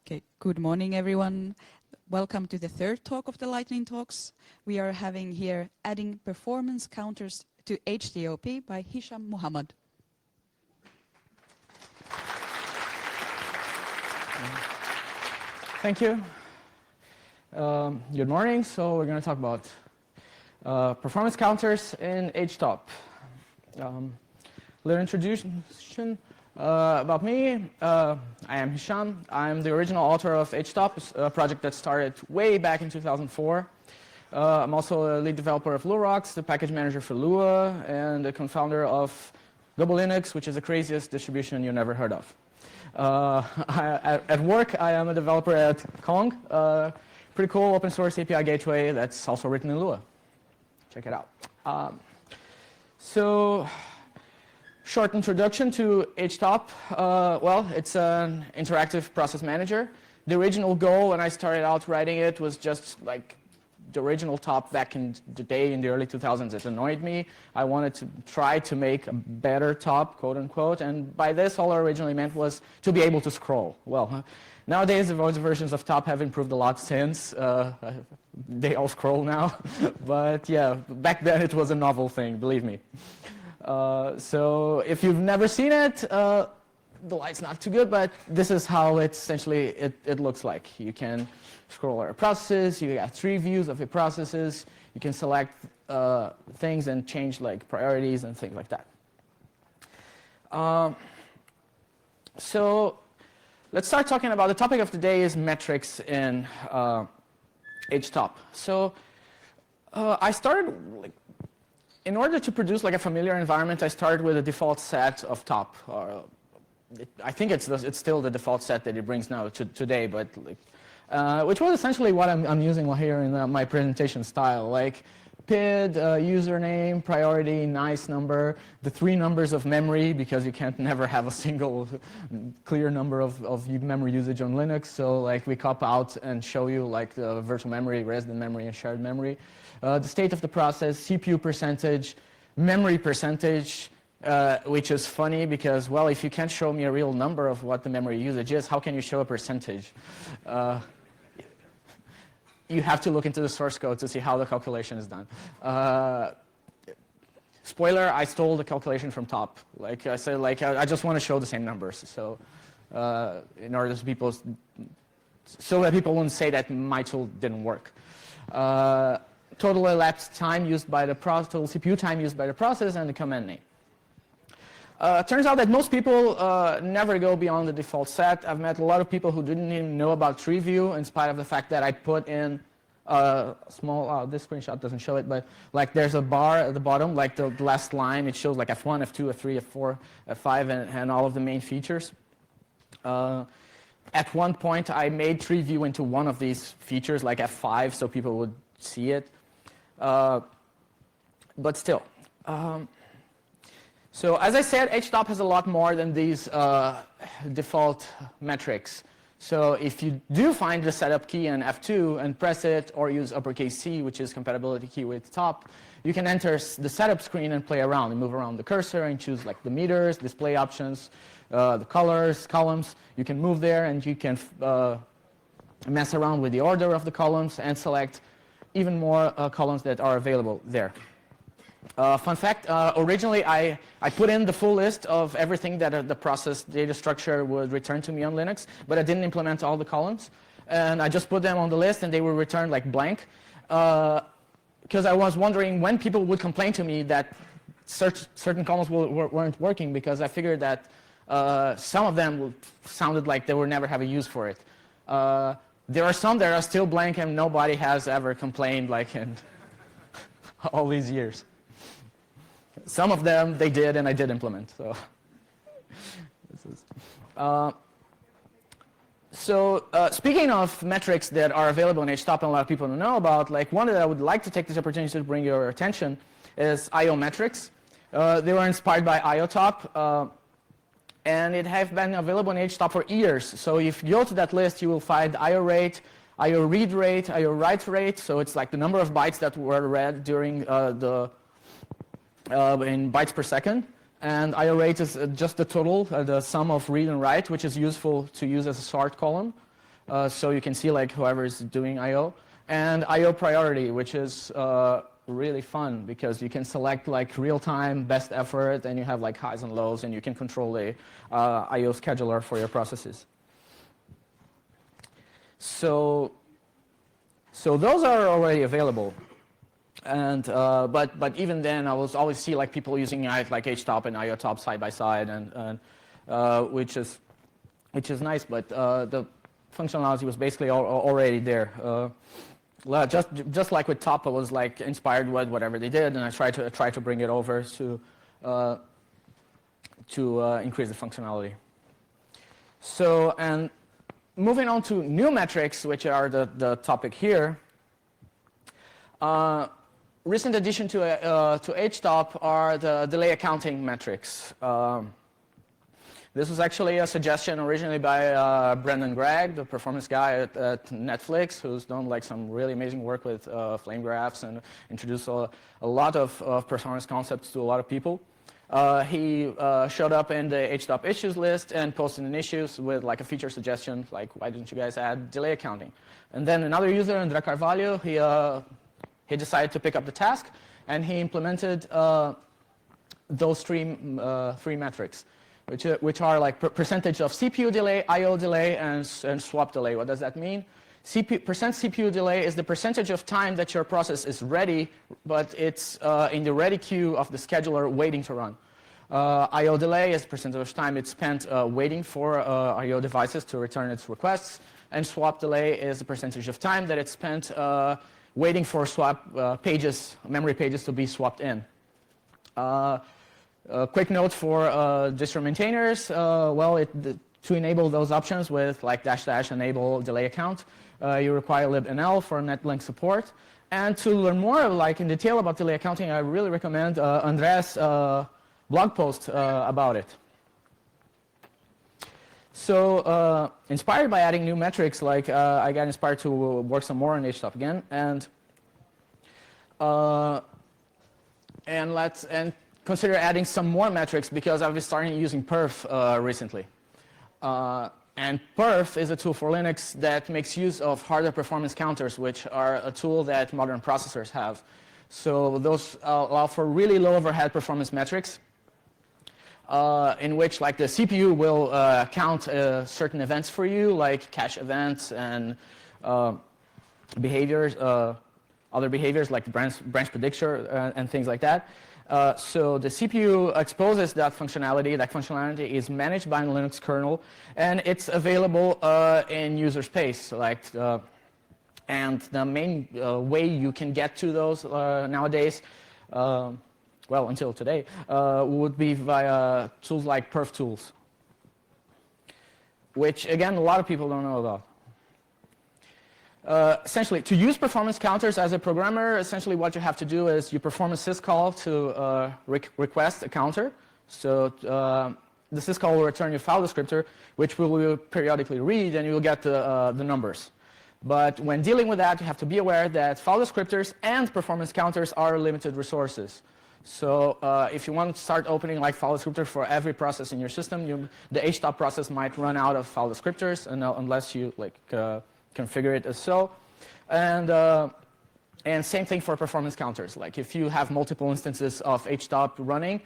Okay, good morning everyone. Welcome to the third talk of the Lightning Talks. We are having here Adding Performance Counters to HTOP by Hisham Muhammad. Thank you. Good morning. So we're going to talk about performance counters in htop. Little introduction about me. I am Hisham. I'm the original author of htop, a project that started way back in 2004. I'm also a lead developer of LuaRocks, the package manager for Lua, and the co-founder of Global Linux, which is the craziest distribution you never heard of. At work, I am a developer at Kong, pretty cool open source API gateway that's also written in Lua. Check it out. So, short introduction to htop. Well, it's an interactive process manager. The original goal when I started out writing it was just like the original top back in the day in the early 2000s. It annoyed me. I wanted to try to make a better top, quote unquote, and by this all I originally meant was to be able to scroll. Well, nowadays the voice versions of top have improved a lot since. They all scroll now, but yeah, back then it was a novel thing, believe me. So if you've never seen it, the light's not too good, but this is how it essentially it looks like. You can scroll our processes, you got 3 views of your processes, you can select things and change like priorities and things like that. So let's start talking about the topic of the day is metrics in htop. So I started, in order to produce like a familiar environment, I started with a default set of top. I think it's still the default set that it brings now today, but which was essentially what I'm using here in my presentation style, like PID, username, priority, nice number, the 3 numbers of memory, because you can't never have a single clear number of memory usage on Linux. So like we cop out and show you like the virtual memory, resident memory, and shared memory. The state of the process, CPU percentage, memory percentage, which is funny because, well, if you can't show me a real number of what the memory usage is, how can you show a percentage? You have to look into the source code to see how the calculation is done. Spoiler, I stole the calculation from top. Like I said, like I just want to show the same numbers. So in order to people, so that people won't say that my tool didn't work. Total elapsed time used by the process, total CPU time used by the process, and the command name. Turns out that most people never go beyond the default set. I've met a lot of people who didn't even know about tree view, in spite of the fact that I put in a small, this screenshot doesn't show it, but like there's a bar at the bottom, like the last line, it shows like F1, F2, F3, F4, F5, and all of the main features. At one point, I made tree view into one of these features, like F5, so people would see it. But still. So as I said, htop has a lot more than these default metrics. So if you do find the setup key in F2 and press it, or use uppercase C, which is compatibility key with top, you can enter the setup screen and play around and move around the cursor and choose like the meters, display options, the colors, columns. You can move there and you can mess around with the order of the columns and select even more columns that are available there. Fun fact, originally I put in the full list of everything that the process data structure would return to me on Linux, but I didn't implement all the columns. And I just put them on the list and they were returned like blank. Because I was wondering when people would complain to me that certain columns weren't working, because I figured that some of them sounded like they would never have a use for it. There are some that are still blank and nobody has ever complained like in all these years. Some of them they did and I did implement. So, speaking of metrics that are available in htop and a lot of people don't know about, like one that I would like to take this opportunity to bring your attention is IO metrics. They were inspired by IOTop, and it has been available in htop for years. So if you go to that list, you will find IO rate, IO read rate, IO write rate. So it's like the number of bytes that were read during in bytes per second. And IO rate is just the total, the sum of read and write, which is useful to use as a sort column. so you can see like whoever is doing I/O, and I/O priority, which is really fun because you can select like real-time best effort, and you have like highs and lows, and you can control the I/O scheduler for your processes. So those are already available, and but even then, I will always see like people using like htop and IOtop side by side, and which is nice, but the functionality was basically already there. Just like with top, I was like inspired with whatever they did, and I tried to bring it over to increase the functionality. So, and moving on to new metrics, which are the topic here. Recent addition to htop are the delay accounting metrics. This was actually a suggestion originally by Brendan Gregg, the performance guy at Netflix, who's done like some really amazing work with flame graphs and introduced a lot of performance concepts to a lot of people. He showed up in the htop issues list and posted an issue with like a feature suggestion, like why didn't you guys add delay accounting? And then another user, André Carvalho, he decided to pick up the task, and he implemented those three metrics, which are like percentage of CPU delay, I/O delay, and swap delay. What does that mean? Percent CPU delay is the percentage of time that your process is ready, but it's in the ready queue of the scheduler waiting to run. I/O delay is percentage of time it's spent waiting for I/O devices to return its requests, and swap delay is the percentage of time that it's spent waiting for swap memory pages to be swapped in. Quick note for distro maintainers, to enable those options with like -- enable delay account, you require libnl for netlink support. And to learn more like in detail about delay accounting, I really recommend Andre's blog post about it. So inspired by adding new metrics, like I got inspired to work some more on htop again, and consider adding some more metrics because I've been starting using perf recently. And perf is a tool for Linux that makes use of hardware performance counters, which are a tool that modern processors have. So those allow for really low overhead performance metrics, in which like the CPU will count certain events for you, like cache events and behaviors, other behaviors like branch prediction and things like that. So the CPU exposes that functionality. That functionality is managed by the Linux kernel, and it's available in user space. And the main way you can get to those nowadays, well, until today, would be via tools like perf tools, which again a lot of people don't know about. Essentially, to use performance counters as a programmer, essentially what you have to do is you perform a syscall to request a counter. So the syscall will return you a file descriptor, which we will periodically read, and you'll get the numbers. But when dealing with that, you have to be aware that file descriptors and performance counters are limited resources. So if you want to start opening like file descriptor for every process in your system, the htop process might run out of file descriptors, unless you like configure it as so. And same thing for performance counters. Like if you have multiple instances of htop running,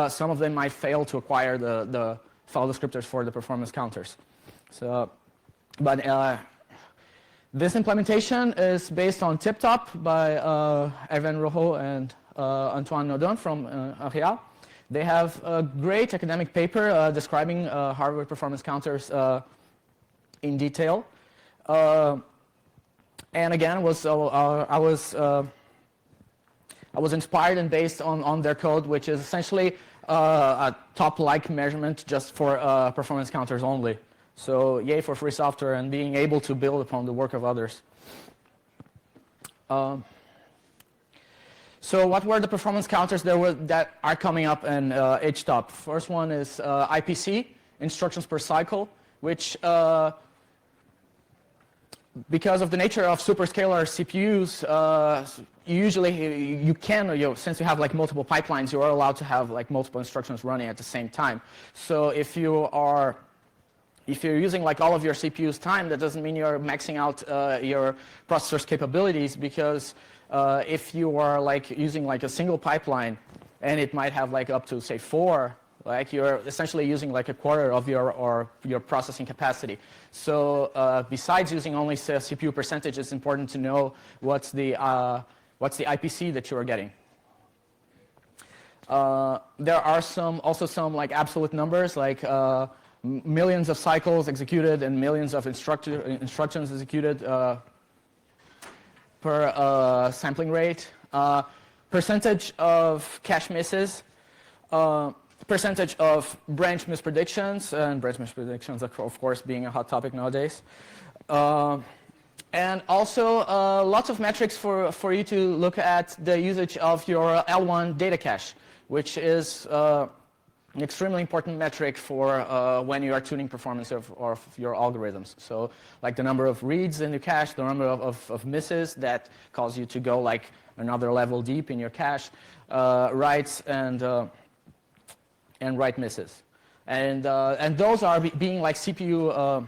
some of them might fail to acquire the file descriptors for the performance counters. So, but this implementation is based on TipTop by Evan Rojo and Antoine Nodon from Arial. They have a great academic paper describing hardware performance counters in detail. And again, I was inspired and based on their code, which is essentially a top-like measurement just for performance counters only. So yay for free software and being able to build upon the work of others. So what were the performance counters that are coming up in htop? First one is IPC, instructions per cycle, which because of the nature of superscalar CPUs, usually you can, since you have like multiple pipelines, you are allowed to have like multiple instructions running at the same time. So if you are if you're using like all of your CPU's time, that doesn't mean you're maxing out your processor's capabilities, because if you are like using like a single pipeline, and it might have like up to say 4, like you're essentially using like a quarter of your processing capacity. So besides using only CPU percentage, it's important to know what's the IPC that you are getting. There are also some like absolute numbers, like millions of cycles executed and millions of instructions executed per sampling rate, percentage of cache misses, percentage of branch mispredictions, and branch mispredictions, of course, being a hot topic nowadays. And also lots of metrics for you to look at the usage of your L1 data cache, which is an extremely important metric for when you are tuning performance of your algorithms. So like the number of reads in the cache, the number of misses that cause you to go like another level deep in your cache, writes and write misses. And those are being like CPU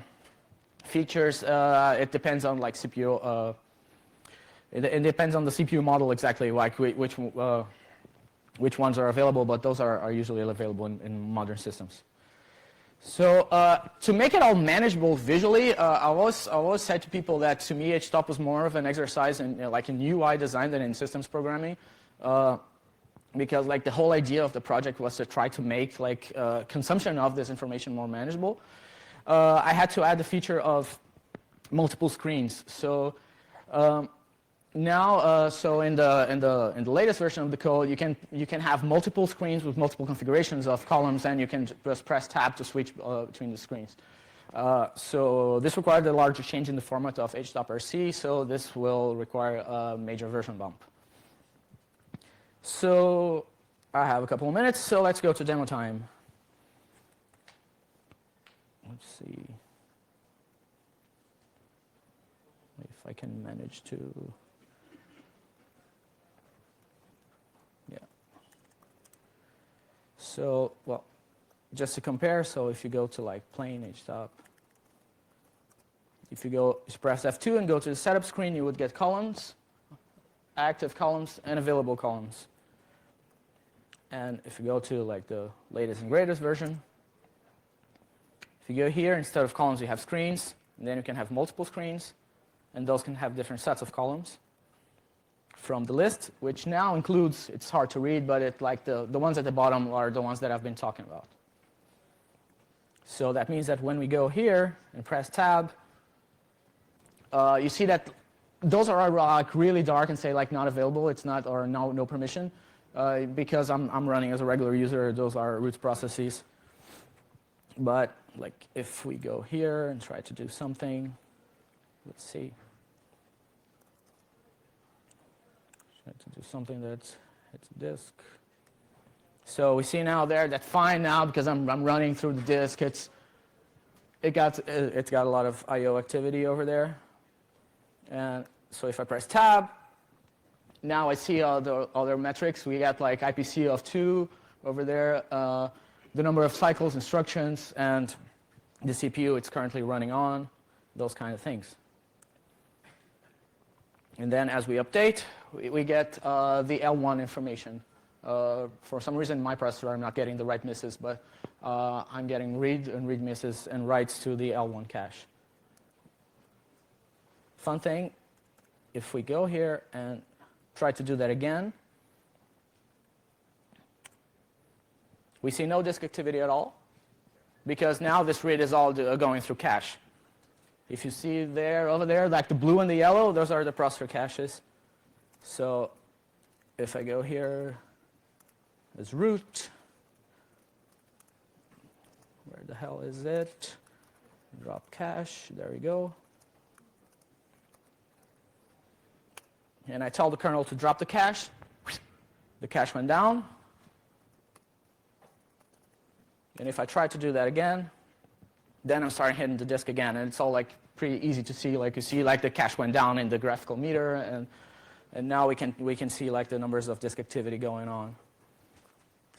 features. It depends on like CPU, it depends on the CPU model exactly, like which ones are available, but those are usually available in modern systems. So to make it all manageable visually, I always said to people that to me htop was more of an exercise in like in UI design than in systems programming, because like the whole idea of the project was to try to make like consumption of this information more manageable. I had to add the feature of multiple screens. So now, so in the latest version of the code, you can have multiple screens with multiple configurations of columns, and you can just press tab to switch between the screens. So this required a larger change in the format of htop.rc, so this will require a major version bump. So I have a couple of minutes, so let's go to demo time. Let's see if I can manage to. Yeah. So, well, just to compare, so if you go to like plain htop, if you press F2 and go to the setup screen, you would get columns, active columns, and available columns. And if you go to like the latest and greatest version, if you go here, instead of columns, you have screens, and then you can have multiple screens, and those can have different sets of columns from the list, which now includes, it's hard to read, but it like the ones at the bottom are the ones that I've been talking about. So that means that when we go here and press tab, you see that those are like really dark and say like not available, it's not, or no permission, because I'm running as a regular user, those are root processes. But like if we go here and try to do something, let's see. Try to do something that's hits disk. So we see now there that fine now, because I'm running through the disk, it's got a lot of I/O activity over there. And so if I press tab, now I see all the other metrics. We got like IPC of 2 over there, the number of cycles, instructions, and the CPU it's currently running on, those kind of things. And then as we update, we get the L1 information. For some reason, my processor, I'm not getting the write misses, but I'm getting read and read misses and writes to the L1 cache. Fun thing, if we go here and try to do that again, we see no disk activity at all, because now this read is all going through cache. If you see there, over there, like the blue and the yellow, those are the processor caches. So if I go here as root, where the hell is it? Drop cache, there we go. And I tell the kernel to drop the cache went down. And if I try to do that again, then I'm starting hitting the disk again, and it's all like pretty easy to see. Like you see, like the cache went down in the graphical meter, and now we can see like the numbers of disk activity going on.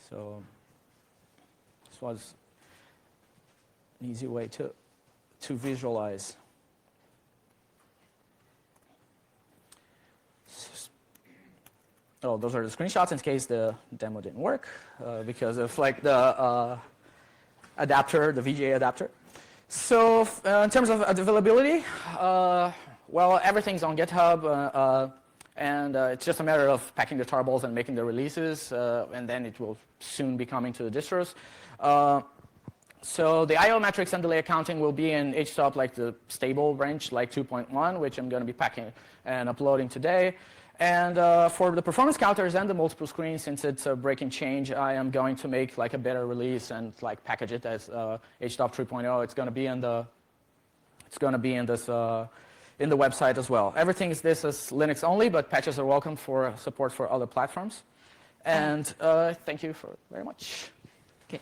So this was an easy way to to visualize. Oh, those are the screenshots in case the demo didn't work because of like the adapter, the VGA adapter. So in terms of availability, well, everything's on GitHub, and it's just a matter of packing the tarballs and making the releases, and then it will soon be coming to the distros. So the I/O metrics and delay accounting will be in htop, like the stable branch, like 2.1, which I'm going to be packing and uploading today. And for the performance counters and the multiple screens, since it's a breaking change, I am going to make like a better release and like package it as htop 3.0. It's going to be in the in the website as well. Everything is Linux only, but patches are welcome for support for other platforms. And thank you very much. Okay.